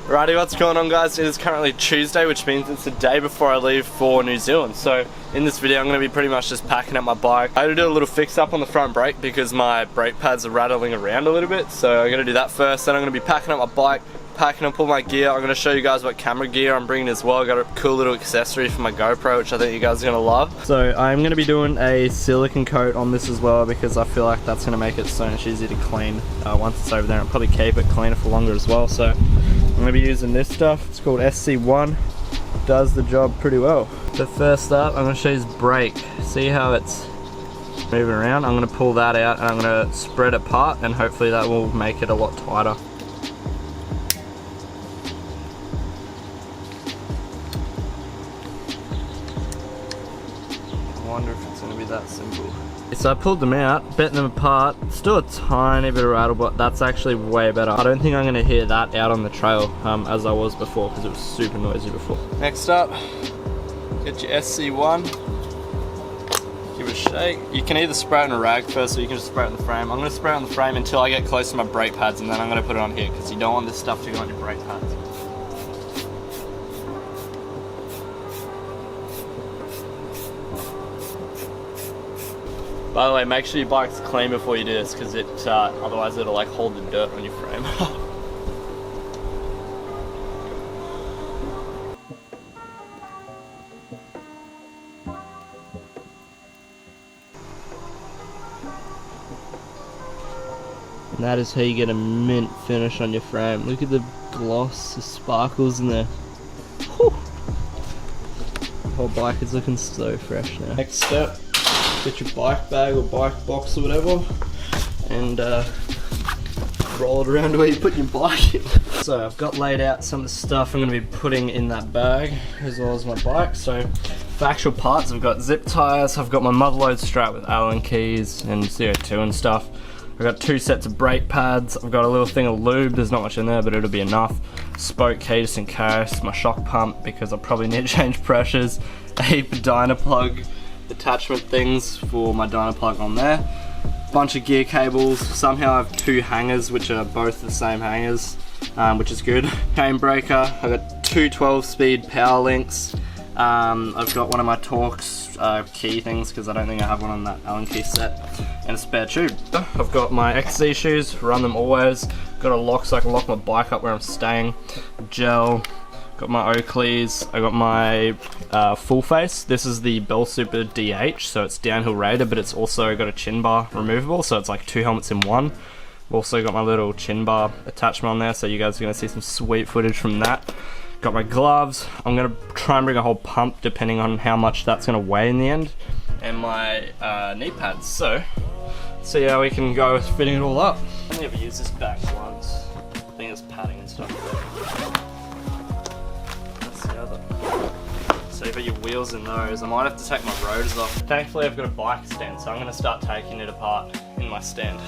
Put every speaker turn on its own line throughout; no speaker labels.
Righty, what's going on guys? It is currently Tuesday, which means it's the day before I leave for New Zealand. So in this video I'm going to be pretty much just packing up my bike. I had to do a little fix up on the front brake because my brake pads are rattling around a little bit. So I'm going to do that first, then I'm going to be packing up my bike, packing up all my gear. I'm going to show you guys what camera gear I'm bringing as well. I got a cool little accessory for my GoPro, which I think you guys are going to love. So I'm going to be doing a silicone coat on this as well because I feel like that's going to make it so much easier to clean once it's over there, and probably keep it cleaner for longer as well. So I'm going to be using this stuff. It's called SC1. Does the job pretty well. So first up, I'm going to show you this brake. See how it's moving around? I'm going to pull that out and I'm going to spread it apart, and hopefully that will make it a lot tighter. I wonder if it's going to be that simple. So I pulled them out, bent them apart, still a tiny bit of rattle, but that's actually way better. I don't think I'm going to hear that out on the trail as I was before, because it was super noisy before. Next up, get your SC1, give it a shake. You can either spray it in a rag first, or you can just spray it on the frame. I'm going to spray it on the frame until I get close to my brake pads, and then I'm going to put it on here, because you don't want this stuff to go on your brake pads. By the way, make sure your bike's clean before you do this, because otherwise it'll like hold the dirt on your frame. And that is how you get a mint finish on your frame. Look at the gloss, the sparkles in there. Whew. The whole bike is looking so fresh now. Next step. Get your bike bag or bike box or whatever, and roll it around to where you put your bike in. So I've got laid out some of the stuff I'm going to be putting in that bag, as well as my bike. So for actual parts, I've got zip ties, I've got my motherload strap with Allen keys and CO2 and stuff. I've got 2 sets of brake pads, I've got a little thing of lube, there's not much in there but it'll be enough. Spoke key just in case, my shock pump because I'll probably need to change pressures, a heap of Dynaplug attachment things for my Dynaplug on there, bunch of gear cables. Somehow I have 2 hangers which are both the same hangers, which is good. Chain breaker, I've got 2 12-speed power links. I've got one of my Torx key things because I don't think I have one on that Allen key set, and a spare tube. I've got my XC shoes, run them always. Got a lock so I can lock my bike up where I'm staying. Gel. Got my Oakleys, I got my full face. This is the Bell Super DH, so it's downhill raider, but it's also got a chin bar removable, so it's like 2 helmets in one. I've also got my little chin bar attachment on there, so you guys are gonna see some sweet footage from that. Got my gloves. I'm gonna try and bring a whole pump depending on how much that's gonna weigh in the end, and my knee pads. So, see how we can go with fitting it all up. I've only ever used this back once. I think it's padding and stuff. So you've got your wheels in those. I might have to take my rotors off. Thankfully I've got a bike stand, so I'm going to start taking it apart in my stand.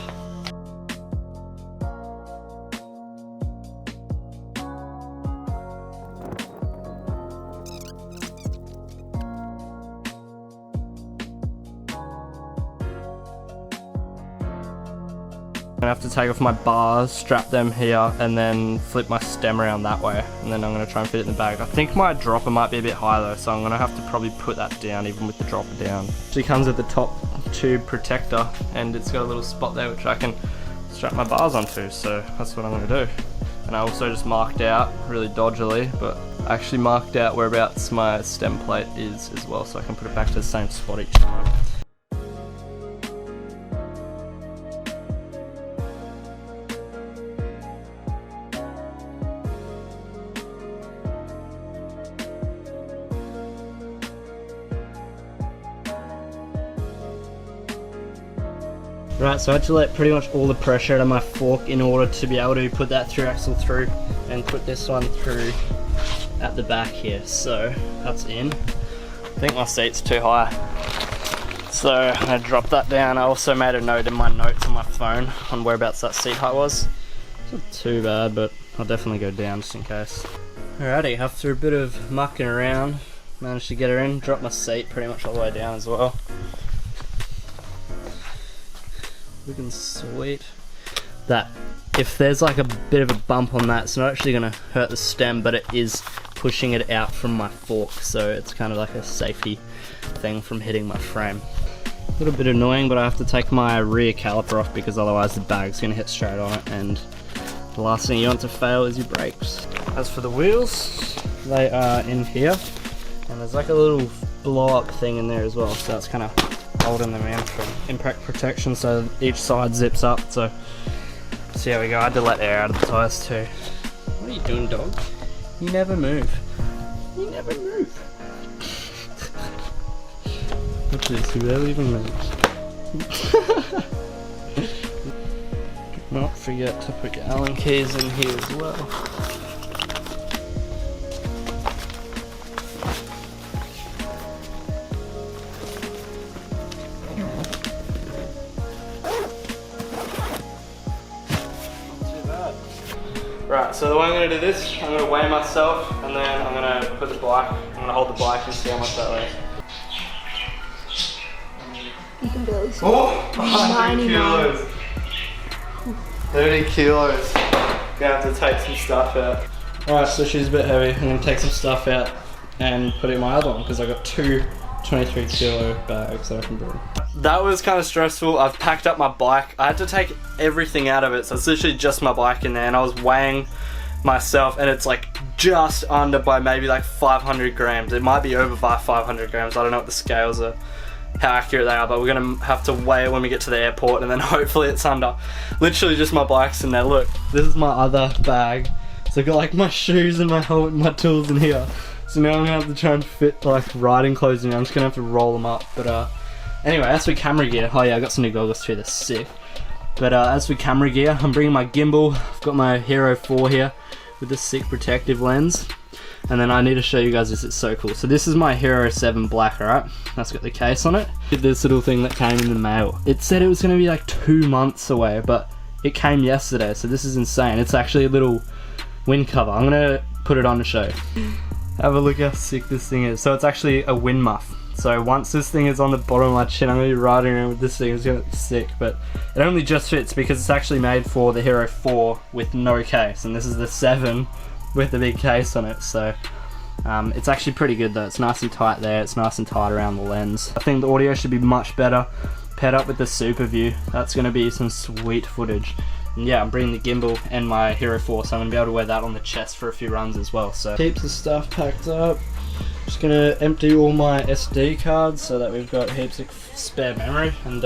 I'm gonna have to take off my bars, strap them here, and then flip my stem around that way, and then I'm gonna try and fit it in the bag. I think my dropper might be a bit high though, so I'm gonna have to probably put that down even with the dropper down. She comes with the top tube protector, and it's got a little spot there which I can strap my bars onto, so that's what I'm gonna do. And I also just marked out, really dodgily, but I actually marked out whereabouts my stem plate is as well, so I can put it back to the same spot each time. Right, so I had to let pretty much all the pressure out of my fork in order to be able to put that through axle through and put this one through at the back here. So that's in. I think my seat's too high, so I'm gonna drop that down. I also made a note in my notes on my phone on whereabouts that seat height was. It's not too bad, but I'll definitely go down just in case. Alrighty, after a bit of mucking around, managed to get her in, drop my seat pretty much all the way down as well. Looking sweet. That if there's like a bit of a bump on that, it's not actually going to hurt the stem, but it is pushing it out from my fork, so it's kind of like a safety thing from hitting my frame. A little bit annoying, but I have to take my rear caliper off because otherwise the bag's going to hit straight on it, and the last thing you want to fail is your brakes. As for the wheels, they are in here, and there's like a little blow up thing in there as well, so that's kind of holding them in from impact protection, so each side zips up. So here we go. I had to let air out of the tyres too. What are you doing, dog? You never move. You never move. Watch this, he barely even moves. Do not forget to put your Allen keys in here as well. Right, so the way I'm going to do this, I'm going to weigh myself, and then I'm going to put the bike, I'm going to hold the bike and see how much that weighs.
You can barely see.
Oh, 100 kilos. 30 kilos. Gonna have to take some stuff out. Alright, so she's a bit heavy. I'm going to take some stuff out and put it in my other one, because I got two 23 kilo bags that I can bring. That was kind of stressful. I've packed up my bike. I had to take everything out of it, so it's literally just my bike in there, and I was weighing myself, and it's like just under by maybe like 500 grams. It might be over by 500 grams. I don't know what the scales are, how accurate they are, but we're gonna have to weigh it when we get to the airport, and then hopefully it's under. Literally just my bike's in there. Look, this is my other bag. So I've got like my shoes and my helmet and my tools in here. So now I'm gonna have to try and fit like riding clothes in here. I'm just gonna have to roll them up. But anyway, as for camera gear, oh yeah, I got some new goggles too, they're sick. But as for camera gear, I'm bringing my gimbal. I've got my Hero 4 here with the sick protective lens. And then I need to show you guys this, it's so cool. So this is my Hero 7 Black, alright? That's got the case on it. This little thing that came in the mail. It said it was gonna be like 2 months away, but it came yesterday, so this is insane. It's actually a little wind cover. I'm gonna put it on to show you. Have a look how sick this thing is. So it's actually a wind muff. So once this thing is on the bottom of my chin, I'm going to be riding around with this thing. It's going to be sick, but it only just fits because it's actually made for the Hero 4 with no case, and this is the 7 with the big case on it. So it's actually pretty good though. It's nice and tight there. It's nice and tight around the lens. I think the audio should be much better paired up with the Super View. That's going to be some sweet footage. And yeah, I'm bringing the gimbal and my Hero 4, so I'm going to be able to wear that on the chest for a few runs as well. So heaps of stuff packed up. Just gonna empty all my SD cards so that we've got heaps of spare memory, and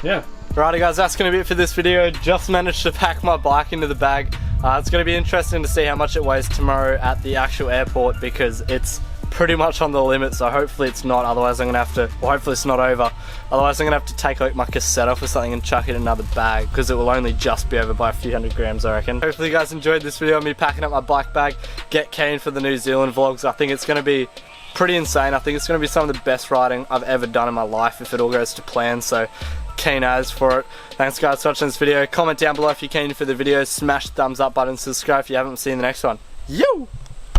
yeah. Righty guys, that's gonna be it for this video. Just managed to pack my bike into the bag. It's gonna be interesting to see how much it weighs tomorrow at the actual airport, because it's pretty much on the limit, so hopefully it's not, otherwise I'm gonna have to, well, hopefully it's not over, otherwise I'm gonna have to take like my cassette off or something and chuck it in another bag, because it will only just be over by a few hundred grams, I reckon. Hopefully you guys enjoyed this video of me packing up my bike bag. Get keen for the New Zealand vlogs. I think it's gonna be pretty insane. I think it's going to be some of the best riding I've ever done in my life if it all goes to plan, so keen as for it. Thanks guys for watching this video. Comment down below if you're keen for the video, smash the thumbs up button, subscribe if you haven't seen the next one. Yo!